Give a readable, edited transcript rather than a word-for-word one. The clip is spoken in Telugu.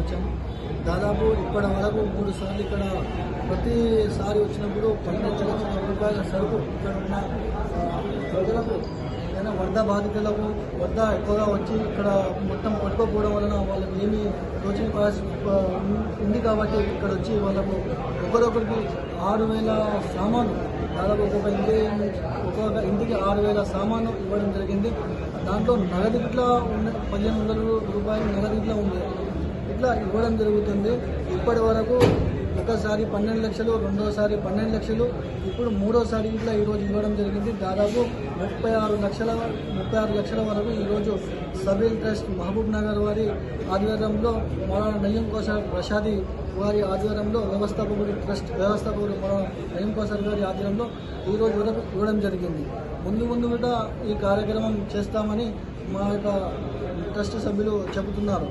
వచ్చాము. దాదాపు ఇప్పటి వరకు 3 సార్లు ఇక్కడ ప్రతిసారి వచ్చినప్పుడు 12 రూపాయల సరుకు ఇక్కడ ఉన్న ప్రజలకు ఏదైనా వరద బాధితులకు వరద ఎక్కువగా వచ్చి ఇక్కడ మొత్తం పట్టుకోపోవడం వలన వాళ్ళకి ఏమీ తోచిన ఉంది కాబట్టి ఇక్కడ వచ్చి వాళ్ళకు ఒకరొకరికి 6,000 సామాను, దాదాపు ఒక్కొక్క ఇంటికి 6,000 సామాను ఇవ్వడం జరిగింది. దాంట్లో నగదు ఇట్లా ఉన్న 1,500 రూపాయలు నగదు ఇట్లా ఉంది, ఇట్లా ఇవ్వడం జరుగుతుంది. ఇప్పటి వరకు ఒకసారి 12 లక్షలు, రెండోసారి 12 లక్షలు, ఇప్పుడు మూడోసారి ఇట్లా ఈరోజు ఇవ్వడం జరిగింది. దాదాపు 36 లక్షల వరకు ఈరోజు సబీల్ ట్రస్ట్ మహబూబ్ నగర్ వారి ఆధ్వర్యంలో, మౌలానా నయీం కౌసర్ ప్రసాదీ వారి ఆధ్వర్యంలో, వ్యవస్థాపకుడు మౌలానా నయీం కౌసర్ గారి ఆధ్వర్యంలో ఈరోజు వరకు ఇవ్వడం జరిగింది. ముందు కూడా ఈ కార్యక్రమం చేస్తామని మా యొక్క ట్రస్ట్ సభ్యులు చెబుతున్నారు.